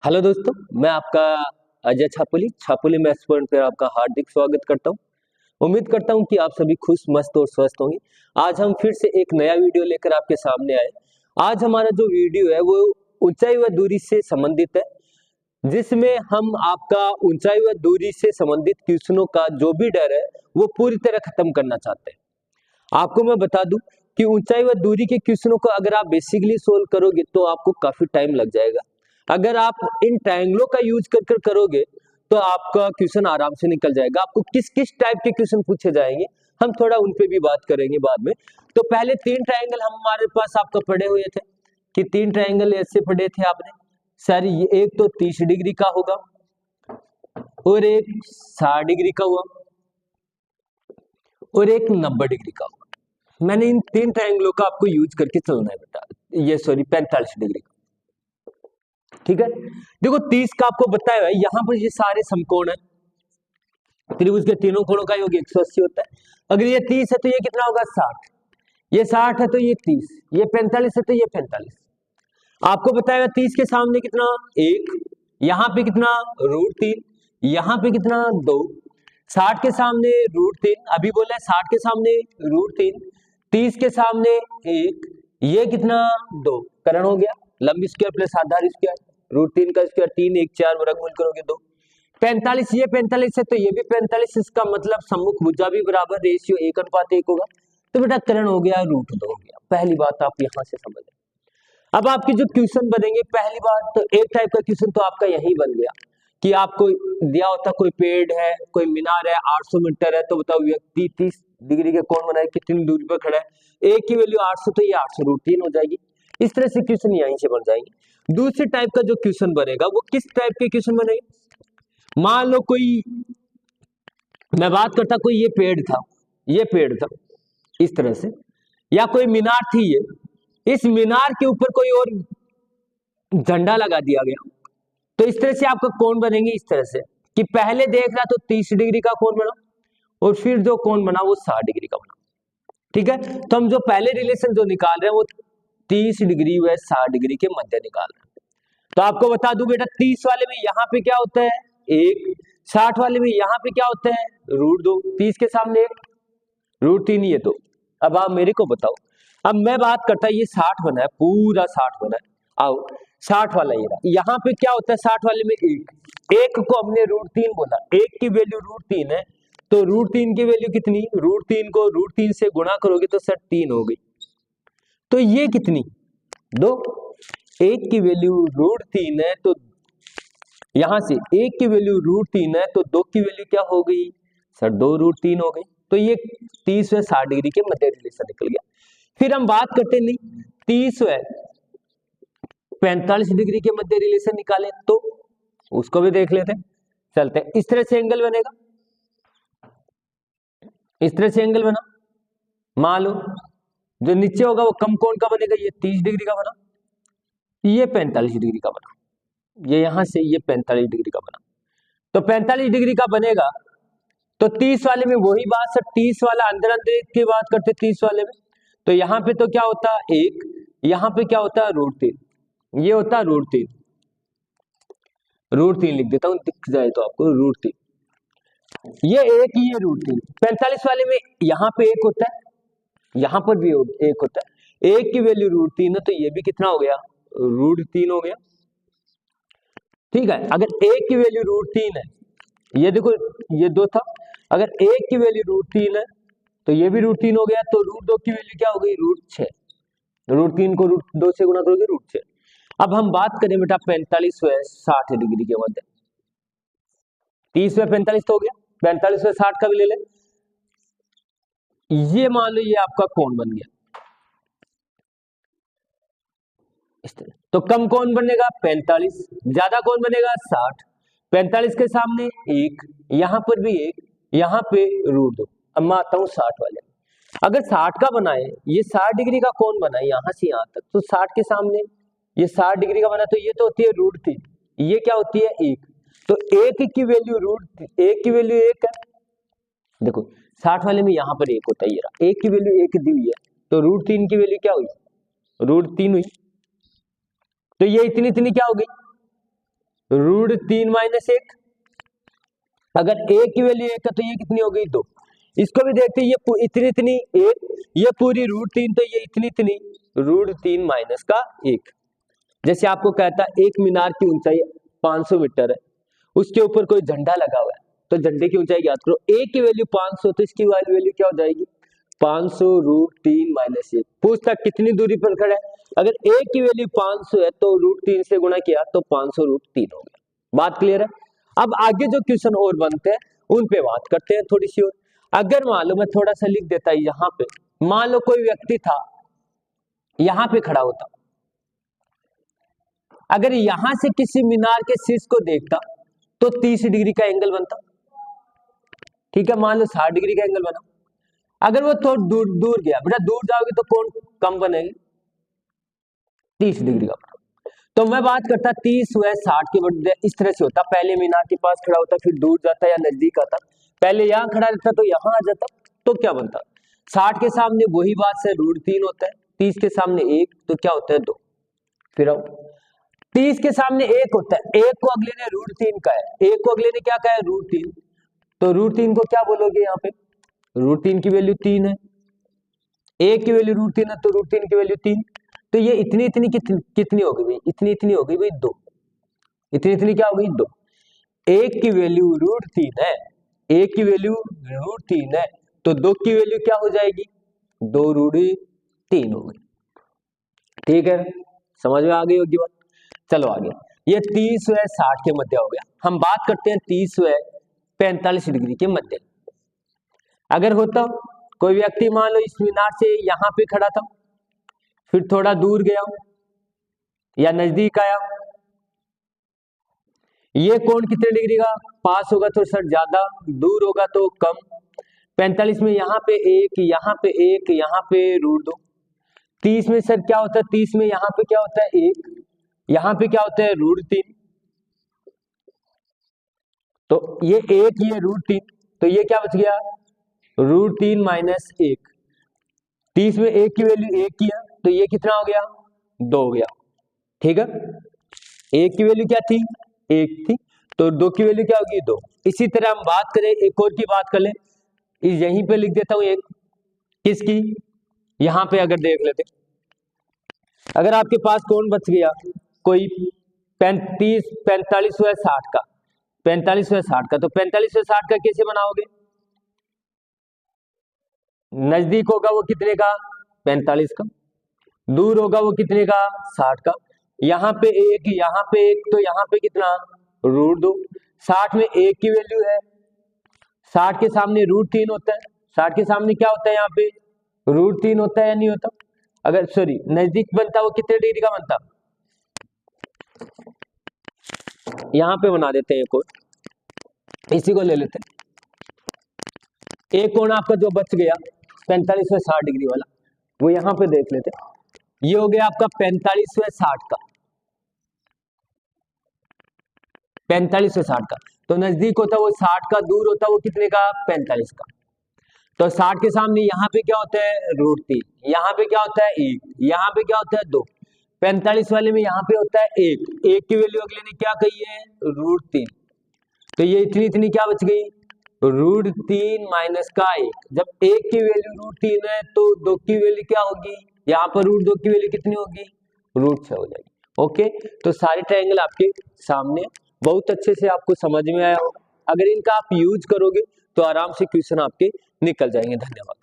Hello दोस्तों, मैं आपका अजय छापुली छापुली मैथ्स पॉइंट पर आपका हार्दिक स्वागत करता हूं। उम्मीद करता हूं कि आप सभी खुश, मस्त और स्वस्थ होंगे। आज हम फिर से एक नया वीडियो लेकर आपके सामने आए। आज हमारा जो वीडियो है वो ऊंचाई व दूरी से संबंधित है, जिसमें हम आपका ऊंचाई व दूरी से संबंधित क्वेश्चनों का जो भी डर है वो पूरी तरह खत्म करना चाहते हैं। आपको मैं बता दूं कि ऊंचाई व दूरी के क्वेश्चनों को अगर आप बेसिकली सोल्व करोगे तो आपको काफी टाइम लग जाएगा। अगर आप इन ट्रायंगलों का यूज कर करोगे तो आपका क्वेश्चन आराम से निकल जाएगा। आपको किस किस टाइप के क्वेश्चन पूछे जाएंगे हम थोड़ा उन पे भी बात करेंगे बाद में। तो पहले तीन ट्रायंगल हमारे पास आपका पढ़े हुए थे कि तीन ट्रायंगल ऐसे पढ़े थे आपने सर, ये एक तो 30 डिग्री का होगा और एक 60 डिग्री का हुआ और एक 90 डिग्री का होगा। मैंने इन तीन ट्रायंगलों का आपको यूज करके चलना है बेटा, ये 45 डिग्री का। ठीक है, देखो 30 का आपको बताया है, यहाँ पर ये सारे समकोण है, त्रिभुज के तीनों कोणों का योग 180 होता है। अगर ये 30 है तो ये कितना होगा 60, ये 60 है तो ये 30, ये 45 है तो ये 45। आपको बताया 30 के सामने कितना 1, यहाँ पे कितना √3, यहाँ पे कितना 2, 60 के सामने √3, अभी बोला है 60 के सामने √3, 30 के सामने 1, ये कितना 2, करण हो गया लंब स्क्वायर प्लस आधार स्क्वायर, √3 का स्क्वायर 3, 1 4 वर्गमूल करोगे 2। 45, ये 45 है तो ये भी 45, इसका मतलब सम्मुख भुजा भी बराबर, रेशियो 1:1 होगा। तो बेटा करण हो गया √2 हो गया। पहली बात आप यहां से समझ। अब आपके जो क्वेश्चन बनेंगे, पहली बात तो एक टाइप का क्वेश्चन तो आपका यही बन गया कि आपको दिया होता कोई पेड़ है, कोई मीनार है, 800 मीटर है, तो बताओ व्यक्ति 30 डिग्री के कोण बनाए कितनी दूरी पर खड़ा है। एक की वैल्यू 800 तो ये 800 √3 हो जाएगी। इस तरह से क्वेश्चन यहीं से बन जाएंगे। दूसरे टाइप का जो क्वेश्चन बनेगा वो किस टाइप के क्वेश्चन बनेगा। मान लो कोई, मैं बात करता कोई ये पेड़ था इस तरह से, या कोई मीनार थी, ये इस मीनार के ऊपर कोई और झंडा लगा दिया गया, तो इस तरह से आपका कोण बनेंगे इस तरह से कि पहले देख रहा तो 30 डिग्री का कोण बना और फिर जो कोण बना वो 60 डिग्री का बना। ठीक है, तो हम जो पहले रिलेशन जो निकाल रहे हैं वो 30 डिग्री व 60 डिग्री के मध्य निकाल रहे हैं। तो आपको बता दूं बेटा 30 वाले में यहाँ पे क्या होता है 1, 60 वाले में यहाँ पे क्या होता है √2, 30 के सामने √3, ये 2। अब आप मेरे को बताओ, अब मैं बात करता ये 60 बना है, पूरा 60 बना है। आओ 60 वाला ये रहा, यहाँ पे क्या होता है 60 वाले में 1 को हमने √3 बोला, 1 की वैल्यू √3 है, तो √3 की वैल्यू कितनी, √3 को √3 से गुणा करोगे तो सर 3 हो गई। तो ये कितनी 2, 1 की वैल्यू √3 है तो यहां से 1 की वैल्यू √3 है तो 2 की वैल्यू क्या हो गई सर 2√3 हो गई। तो ये 30 व 60 डिग्री के मध्य रिलेशन निकल गया। फिर हम बात करते नहीं 30 व 45 डिग्री के मध्य रिलेशन निकाले तो उसको भी देख लेते हैं, चलते हैं। इस तरह से एंगल बनेगा, इस तरह से एंगल बना, मान लो जो नीचे होगा वो कम कोण का बनेगा, ये 30 डिग्री का बना, ये 45 डिग्री का बना, ये यहां से ये 45 डिग्री का बना। तो 45 डिग्री का बनेगा तो 30 वाले में वही बात सर, 30 वाला अंदर अंदर की बात करते 30 वाले में, तो यहाँ पे तो क्या होता है 1, यहाँ पे क्या होता है √3, ये होता है √3, √3 लिख देता हूं दिख जाए तो आपको √3, ये 1, ये √3। 45 वाले में यहाँ पे 1 होता है, यहाँ पर भी 1 होता है, 1 की वैल्यू √3 है तो ये भी कितना हो गया √3 हो गया। ठीक है, अगर 1 की वैल्यू √3 है, ये देखो ये 2 था, अगर 1 की वैल्यू √3 है तो ये भी √3 हो गया, तो √2 की वैल्यू क्या हो गई √6, √3 को √2 से गुणा करोगे √6। अब हम बात करें बेटा 45 व 60 डिग्री के मध्य, 30 व 45 तो हो गया, 45 व 60 का भी ले ले। ये मान लो ये आपका कोण बन गया इस तरह, तो कम कोण बनेगा 45, ज्यादा कोण बनेगा 60। 45 के सामने 1, यहां पर भी 1, यहां पे √2। अब मैं आता हूं 60 वाले में, अगर 60 का बनाए, ये 60 डिग्री का कोण बना है यहां से यहां तक, तो 60 के सामने ये 60 डिग्री का बना, तो ये तो होती है √3, ये क्या होती है 1, तो 1 की वैल्यू √1 की वैल्यू 1 है। देखो 60 वाले में यहां पर 1 होता है, ये रहा 1 की वैल्यू 1 दी हुई है, तो √3 की वैल्यू क्या हुई √3 हुई, तो ये इतनी क्या हो गई √3 - 1। अगर a की वैल्यू 1 है तो ये कितनी हो गई 2। इसको भी देखते हैं, ये इतनी इतनी 1, ये पूरी √3, तो ये इतनी इतनी √3 - 1। जैसे आपको कहता है एक मीनार की ऊंचाई 500 मीटर है, उसके ऊपर कोई झंडा लगा हुआ है, तो झंडे की ऊंचाई याद करो। a की वैल्यू 500, तो इसकी वैल्यू क्या हो जाएगी 500 √3 - 1। पूछता कितनी दूरी पर खड़ा है, अगर a की वैल्यू 500 है तो √3 से गुणा किया तो 500 √3 हो गया। बात क्लियर है। अब आगे जो क्वेश्चन और बनते हैं उन पे बात करते हैं थोड़ी सी और। अगर मान लो मैं थोड़ा सा लिख देता यहाँ पे, मान लो कोई व्यक्ति था यहां पे खड़ा होता, अगर यहां से किसी मीनार के शीर्ष को देखता तो 30 डिग्री का एंगल बनता। ठीक है, मान लो 60 डिग्री का एंगल बना। अगर वो थोड़ा दूर दूर गया, बेटा दूर जाओगे तो कौन कम बनेगी 30 डिग्री का। तो मैं बात करता 30 व 60 के बदले इस तरह से होता, पहले मीनार के पास खड़ा होता, फिर दूर जाता या नजदीक आता, पहले यहाँ खड़ा रहता तो यहाँ आ जाता, तो क्या बनता 60 के सामने वही बात से √3 होता है, 30 के सामने 1 तो क्या होता है 2। फिर आओ 30 के सामने 1 होता है, 1 को अगले ने √3 का है, 1 को अगले ने क्या कहा है √3, तो √3 को क्या बोलोगे यहाँ पे √3 की वैल्यू 3 है, 1 की वैल्यू √3 है तो √3 की वैल्यू 3। तो ये इतनी इतनी कितनी हो गई भाई, इतनी इतनी हो गई भाई 2, इतनी इतनी क्या हो गई 2। 1 की वैल्यू √3 है, 1 की वैल्यू √3 है, तो 2 की वैल्यू क्या हो जाएगी 2 √3 हो गई। ठीक है, समझ में आ गई होगी बात। चलो आगे, ये 30 व 60 के मध्य हो गया। हम बात करते हैं 30 व 45 डिग्री के मध्य। अगर होता कोई व्यक्ति मान लो इस मीनार से यहां पे खड़ा था, फिर थोड़ा दूर गया या नजदीक आया, ये कोण कितने डिग्री का, पास होगा तो सर ज्यादा, दूर होगा तो कम। 45 में यहाँ पे 1, यहाँ पे 1, यहाँ पे √2। 30 में सर क्या होता है, 30 में यहाँ पे क्या होता है 1, यहाँ पे क्या होता है √3, तो ये 1 ये √3, तो ये क्या बच गया √3 - 1। 30 में 1 की वैल्यू 1 किया तो ये कितना हो गया 2 हो गया। ठीक है, 1 की वैल्यू क्या थी 1 थी, तो 2 की वैल्यू क्या होगी 2। इसी तरह हम बात करें एक और की बात कर ले, यहीं पे लिख देता हूं एक, किसकी, यहां पे अगर देख लेते, अगर आपके पास कोण बच गया कोई 45 व 60 का, 45 व 60 का, तो 45 व 60 का कैसे बनाओगे, नजदीक होगा वो कितने का 45 का, दूर होगा वो कितने का 60 का, यहाँ पे 1, यहाँ पे 1, तो यहाँ पे कितना √2। 60 में 1 की वैल्यू है, 60 के सामने √3 होता है, 60 के सामने क्या होता है यहाँ पे √3 होता है या नहीं होता, अगर सॉरी नजदीक बनता वो कितने डिग्री का बनता, यहाँ पे बना देते हैं एक और, इसी को ले लेते हैं। एक कोण आपका जो बच गया 45 व 60 डिग्री वाला, वो यहाँ पे देख लेते हैं। ये हो गया आपका 45 व 60 का, 45 व 60 का, तो नजदीक होता वो 60 का, दूर होता वो कितने का 45 का। तो 60 के सामने यहाँ पे क्या होता है √3, यहाँ पे क्या होता है 1, यहाँ पे क्या होता है 2, 45 वाले में यहाँ पे होता है 1, 1 की वैल्यू अगले ने क्या कही है √3, तो ये इतनी इतनी क्या बच गई √3 - 1। जब 1 की वैल्यू √3 है तो 2 की वैल्यू क्या होगी, यहाँ पर √2 की वैल्यू कितनी होगी √6 हो जाएगी। ओके, तो सारे ट्रायंगल आपके सामने, बहुत अच्छे से आपको समझ में आया होगा। अगर इनका आप यूज करोगे तो आराम से क्वेश्चन आपके निकल जाएंगे। धन्यवाद।